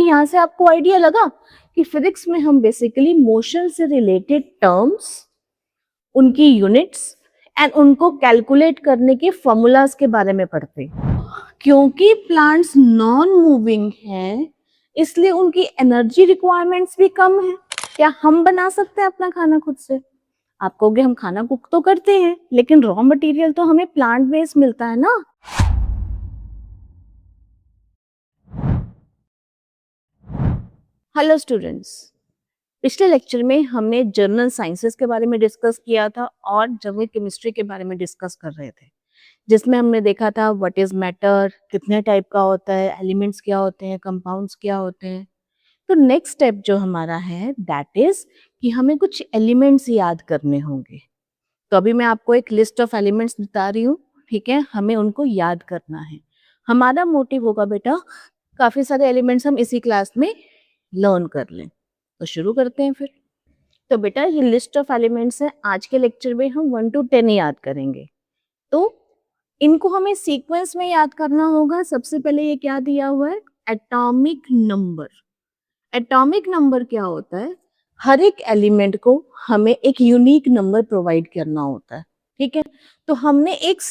यहाँ से आपको आइडिया लगा कि फिजिक्स में हम बेसिकली मोशन से रिलेटेड टर्म्स, उनकी यूनिट्स एंड उनको कैलकुलेट करने के फॉर्मूलाज के बारे में पढ़ते हैं। क्योंकि प्लांट्स नॉन मूविंग हैं, इसलिए उनकी एनर्जी रिक्वायरमेंट्स भी कम है। क्या हम बना सकते हैं अपना खाना खुद से? आप कहोगे हम खाना कुक तो करते हैं, लेकिन रॉ मटेरियल तो हमें प्लांट बेस्ड मिलता है ना। हेलो स्टूडेंट्स, पिछले लेक्चर में हमने जर्नल साइंसेस के बारे में डिस्कस किया था और जर्नल केमिस्ट्री के बारे में डिस्कस कर रहे थे, जिसमें हमने देखा था व्हाट इज मैटर, कितने टाइप का होता है, एलिमेंट्स क्या होते हैं, कंपाउंड्स क्या होते हैं। तो नेक्स्ट स्टेप जो हमारा है दैट इज कि हमें कुछ एलिमेंट्स याद करने होंगे। तो अभी मैं आपको एक लिस्ट ऑफ एलिमेंट्स बता रही हूँ, ठीक है, हमें उनको याद करना है। हमारा मोटिव होगा बेटा काफी सारे एलिमेंट्स हम इसी क्लास में लर्न कर लें। तो शुरू करते हैं फिर। तो बेटा ये लिस्ट ऑफ एलिमेंट्स है, आज के लेक्चर में हम 1 to 10 याद करेंगे। तो इनको हमें सीक्वेंस में याद करना होगा। सबसे पहले ये क्या दिया हुआ है, एटॉमिक नंबर। एटॉमिक नंबर क्या होता है, हर एक एलिमेंट को हमें एक यूनिक नंबर प्रोवाइड करना होता है, ठीक है। तो हमने एक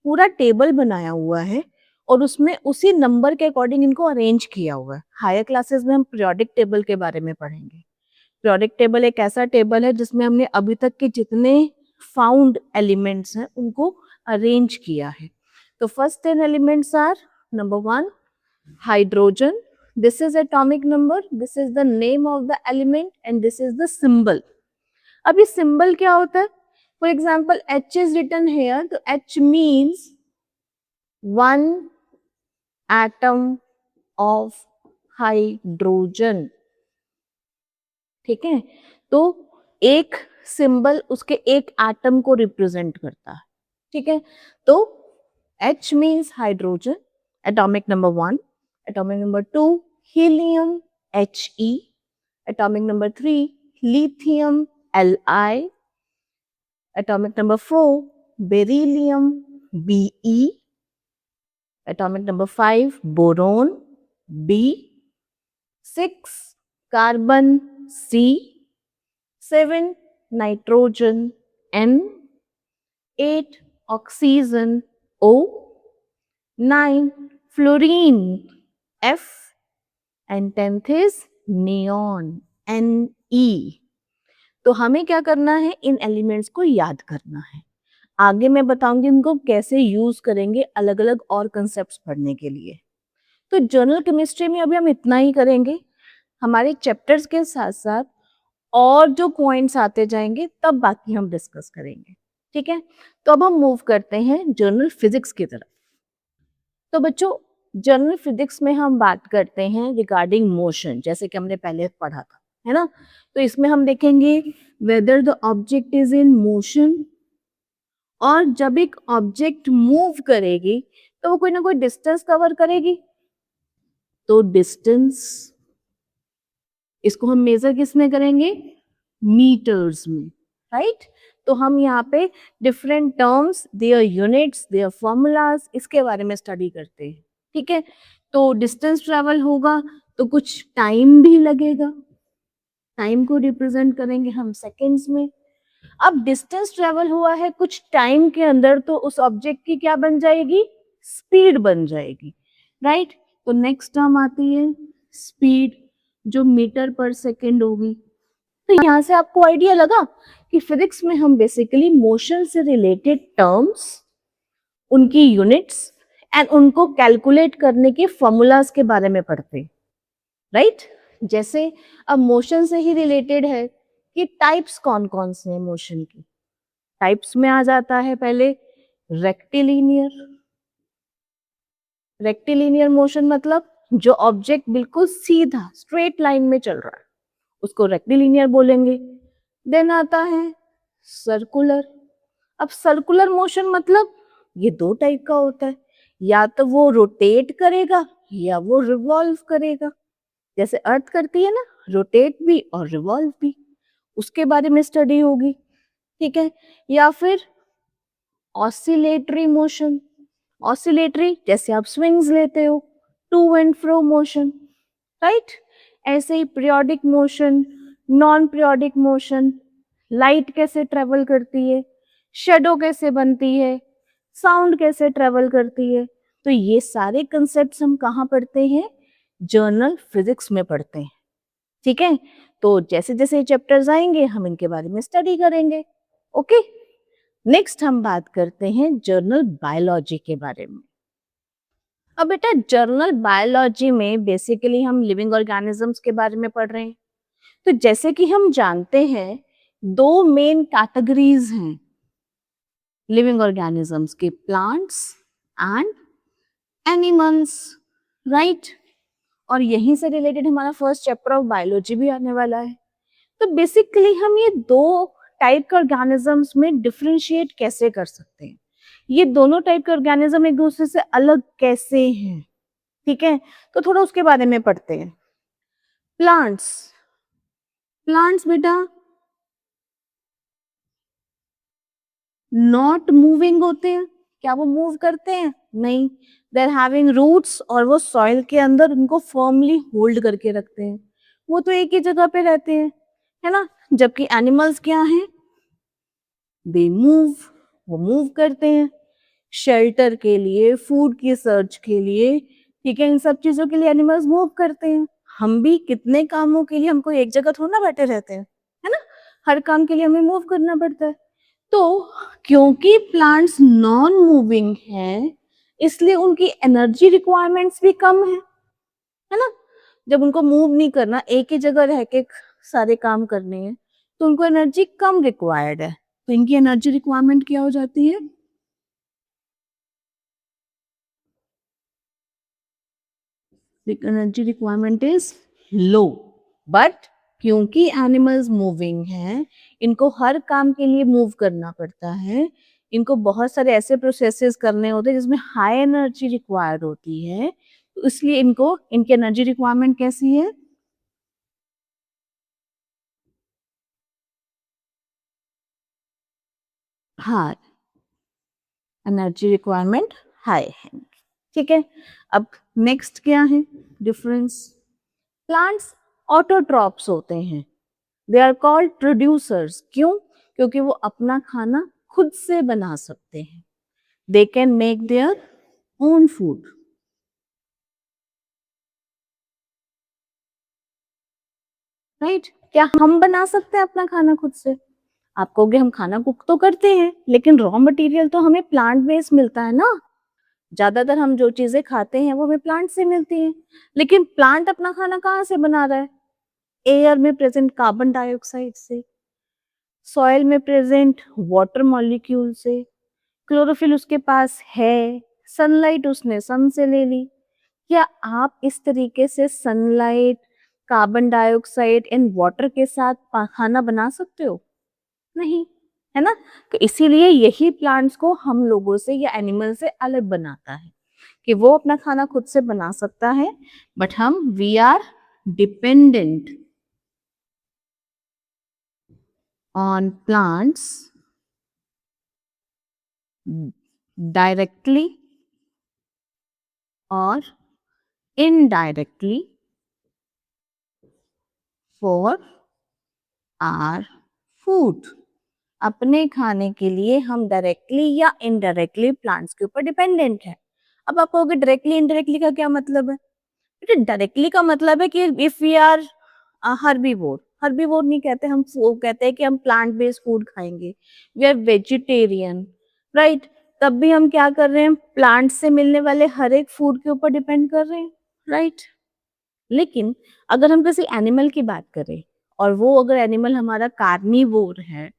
पूरा टेबल बनाया हुआ है और उसमें उसी नंबर के अकॉर्डिंग इनको अरेंज किया हुआ है। हायर क्लासेस में हम पीरियोडिक टेबल के बारे में पढ़ेंगे। पीरियोडिक टेबल एक ऐसा टेबल है जिसमें हमने अभी तक के जितने फाउंड एलिमेंट्स हैं उनको अरेंज किया है। तो first 10 elements are, number 1 hydrogen, this is atomic number, this is the name of the element and this is the symbol. अब ये symbol क्या होता है? For example, H is written here, तो H means one atom of hydrogen, ठीक है। तो एक सिंबल उसके एक एटम को रिप्रेजेंट करता है, ठीक है। तो H means hydrogen, atomic number 1, atomic number 2 helium, He, atomic number 3 lithium, Li, atomic number 4 beryllium, Be, atomic number 5 boron, B, 6 carbon, C, 7 nitrogen, N, 8 oxygen, O, 9 fluorine, F, and 10th is neon, Ne. तो हमें क्या करना है, इन elements को याद करना है। आगे मैं बताऊंगी इनको कैसे यूज करेंगे अलग अलग और कंसेप्ट्स पढ़ने के लिए। तो जर्नल केमिस्ट्री में अभी हम इतना ही करेंगे। हमारे चैप्टर्स के साथ साथ और जो पॉइंट्स आते जाएंगे तब बाकी हम डिस्कस करेंगे, ठीक है। तो अब हम मूव करते हैं जर्नल फिजिक्स की तरफ। तो बच्चों जर्नल फिजिक्स में हम बात करते हैं रिगार्डिंग मोशन, जैसे कि हमने पहले पढ़ा था, है ना। तो इसमें हम देखेंगे whether the object is in motion, और जब एक ऑब्जेक्ट मूव करेगी तो वो कोई ना कोई डिस्टेंस कवर करेगी। तो डिस्टेंस, इसको हम मेजर किस में करेंगे, मीटर्स में, राइट। तो हम यहाँ पे different terms, their units, their formulas, इसके बारे में स्टडी करते हैं, ठीक है। तो डिस्टेंस ट्रेवल होगा तो कुछ टाइम भी लगेगा, टाइम को रिप्रेजेंट करेंगे हम सेकेंड्स में। अब डिस्टेंस ट्रेवल हुआ है कुछ टाइम के अंदर, तो उस ऑब्जेक्ट की क्या बन जाएगी, स्पीड बन जाएगी, राइट। तो नेक्स्ट टर्म आती है स्पीड, जो मीटर पर सेकेंड होगी। तो यहाँ से आपको आइडिया लगा कि फिजिक्स में हम बेसिकली मोशन से रिलेटेड टर्म्स, उनकी यूनिट्स एंड उनको कैलकुलेट करने के फॉर्मूलाज के बारे में पढ़ते हैं, राइट। जैसे अब मोशन से ही रिलेटेड है कि टाइप्स कौन कौन से हैं मोशन की। टाइप्स में आ जाता है पहले रेक्टिलिनियर। रेक्टिलिनियर मोशन मतलब जो ऑब्जेक्ट बिल्कुल सीधा स्ट्रेट लाइन में चल रहा है उसको रेक्टिलिनियर बोलेंगे। देन आता है सर्कुलर। अब सर्कुलर मोशन मतलब ये दो टाइप का होता है, या तो वो रोटेट करेगा या वो रिवॉल्व करेगा। जैसे अर्थ करती है ना, रोटेट भी और रिवॉल्व भी, उसके बारे में स्टडी होगी, ठीक है। या फिर ऑसिलेटरी मोशन। ऑसिलेटरी जैसे आप स्विंग्स लेते हो, to and fro motion, right. ऐसे ही periodic motion, non periodic motion, light कैसे ट्रेवल करती है, शेडो कैसे बनती है, साउंड कैसे ट्रेवल करती है। तो ये सारे कंसेप्ट्स हम कहाँ पढ़ते हैं? जर्नल फिजिक्स में पढ़ते हैं। ठीक है, तो जैसे जैसे चैप्टर्स आएंगे हम इनके बारे में स्टडी करेंगे। ओके, नेक्स्ट हम बात करते हैं जर्नल बायोलॉजी के बारे में। अब बेटा जर्नल बायोलॉजी में बेसिकली हम लिविंग ऑर्गेनिजम्स के बारे में पढ़ रहे हैं। तो जैसे कि हम जानते हैं दो मेन कैटेगरीज हैं लिविंग ऑर्गेनिजम्स की, प्लांट्स एंड एनिमल्स, राइट। और यहीं से रिलेटेड हमारा फर्स्ट चैप्टर ऑफ बायोलॉजी भी आने वाला है। तो बेसिकली हम ये दो टाइप के ऑर्गेनिजम्स में डिफरेंशिएट कैसे कर सकते हैं, ये दोनों टाइप के ऑर्गेनिज्म एक दूसरे से अलग कैसे हैं। ठीक है, तो थोड़ा उसके बारे में पढ़ते हैं। प्लांट्स, प्लांट्स बेटा नॉट मूविंग होते हैं। क्या वो मूव करते हैं? नहीं, दे आर हैविंग रूट्स, और वो सॉइल के अंदर उनको फर्मली होल्ड करके रखते हैं। वो तो एक ही जगह पे रहते हैं, है ना। जबकि एनिमल्स क्या हैं? दे मूव, वो मूव करते हैं शेल्टर के लिए, फूड की सर्च के लिए। ठीक है, इन सब चीजों के लिए एनिमल्स मूव करते हैं। हम भी कितने कामों के लिए, हमको एक जगह थोड़ा ना बैठे रहते हैं, है ना। हर काम के लिए हमें मूव करना पड़ता है। तो क्योंकि प्लांट्स नॉन मूविंग हैं, इसलिए उनकी एनर्जी रिक्वायरमेंट्स भी कम है ना। जब उनको मूव नहीं करना, एक ही जगह रह के सारे काम करने हैं, तो उनको एनर्जी कम रिक्वायर्ड है। तो इनकी एनर्जी रिक्वायरमेंट क्या हो जाती है? Energy requirement is low. But क्योंकि एनिमल्स मूविंग हैं, इनको हर काम के लिए मूव करना पड़ता है, इनको बहुत सारे ऐसे प्रोसेसेस करने होते हैं जिसमें हाई एनर्जी रिक्वायर्ड होती है, तो इसलिए इनको इनकी एनर्जी रिक्वायरमेंट कैसी है? हाँ, एनर्जी रिक्वायरमेंट हाई है। ठीक है, अब नेक्स्ट क्या है डिफरेंस? प्लांट्स ऑटोट्रॉप्स होते हैं, दे आर कॉल्ड प्रोड्यूसर्स। क्यों? क्योंकि वो अपना खाना खुद से बना सकते हैं, they can make their own food, right. क्या हम बना सकते हैं अपना खाना खुद से? आप कहोगे हम खाना कुक तो करते हैं, लेकिन रॉ मटेरियल तो हमें प्लांट बेस्ड मिलता है ना। ज्यादातर हम जो चीजें खाते हैं वो हमें प्लांट से मिलती हैं। लेकिन प्लांट अपना खाना कहाँ से बना रहा है? एयर में प्रेजेंट कार्बन डाइऑक्साइड से, सॉइल में प्रेजेंट वाटर मॉलिक्यूल से, क्लोरोफिल उसके पास है, सनलाइट उसने सन से ले ली। क्या आप इस तरीके से sunlight, carbon dioxide and water के साथ खाना बना सकते हो? नहीं, है ना। तो इसीलिए यही प्लांट्स को हम लोगों से या एनिमल से अलग बनाता है कि वो अपना खाना खुद से बना सकता है, बट हम we are dependent on plants directly और इनडायरेक्टली फॉर आर फूड। अपने खाने के लिए हम डायरेक्टली या इनडायरेक्टली प्लांट्स के ऊपर डिपेंडेंट है। अब आप कहोगे डायरेक्टली इनडायरेक्टली का क्या मतलब है? डायरेक्टली का मतलब है कि if we are herbivore, herbivore नहीं कहते हम, वो कहते हैं कि हम प्लांट बेस्ड फूड खाएंगे, वी आर वेजिटेरियन, राइट। तब भी हम क्या कर रहे हैं? प्लांट से मिलने वाले हर एक फूड के ऊपर डिपेंड कर रहे हैं, राइट। लेकिन अगर हम किसी एनिमल की बात करें, और वो अगर एनिमल हमारा कार्निवोर है,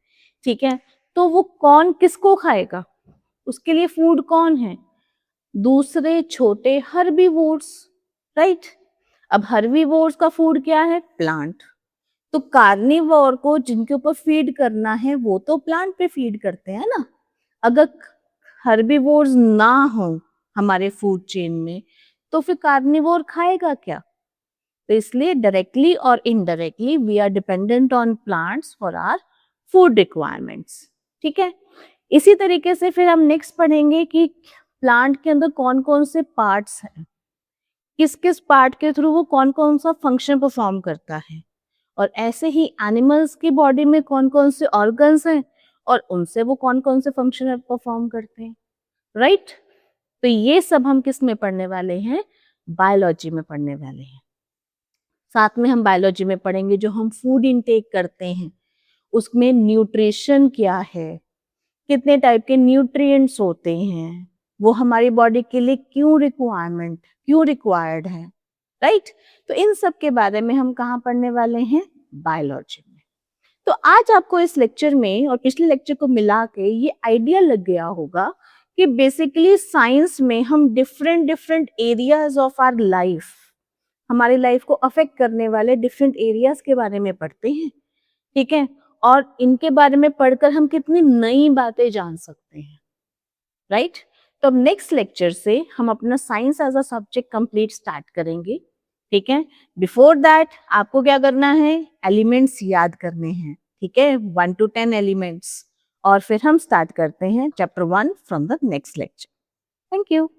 ठीक है, तो वो कौन किसको खाएगा? उसके लिए फूड कौन है? दूसरे छोटे हर्बीवोर्स, राइट। अब हर्बीवोर्स का फूड क्या है? प्लांट। तो कार्निवोर को जिनके ऊपर फीड करना है वो तो प्लांट पे फीड करते हैं ना। अगर हर्बीवोर्स ना हो हमारे फूड चेन में, तो फिर कार्निवोर खाएगा क्या? तो इसलिए डायरेक्टली और indirectly we are dependent on plants for our food requirements. ठीक है, इसी तरीके से फिर हम नेक्स्ट पढ़ेंगे कि प्लांट के अंदर कौन कौन से पार्ट्स हैं। किस किस पार्ट के थ्रू वो कौन कौन सा फंक्शन परफॉर्म करता है, और ऐसे ही एनिमल्स की बॉडी में कौन कौन से ऑर्गन्स हैं और उनसे वो कौन कौन से फंक्शन परफॉर्म करते हैं, राइट। तो ये सब हम किस में पढ़ने वाले हैं, बायोलॉजी में पढ़ने वाले हैं। साथ में हम बायोलॉजी में पढ़ेंगे जो हम फूड इनटेक करते हैं उसमें न्यूट्रिशन क्या है, कितने टाइप के न्यूट्रिएंट्स होते हैं, वो हमारी बॉडी के लिए क्यों रिक्वायर्ड है, राइट। तो इन सब के बारे में हम कहाँ पढ़ने वाले हैं, बायोलॉजी में। तो आज आपको इस लेक्चर में और पिछले लेक्चर को मिला के ये आइडिया लग गया होगा कि बेसिकली साइंस में हम different different areas of our life, हमारी लाइफ को अफेक्ट करने वाले डिफरेंट एरियाज के बारे में पढ़ते हैं, ठीक है। और इनके बारे में पढ़कर हम कितनी नई बातें जान सकते हैं, राइट। तो अब नेक्स्ट लेक्चर से हम अपना science as a subject complete start करेंगे, ठीक है। बिफोर दैट आपको क्या करना है, एलिमेंट्स याद करने हैं, ठीक है, 1 to 10 एलिमेंट्स, और फिर हम स्टार्ट करते हैं chapter 1 from the next lecture. Thank you.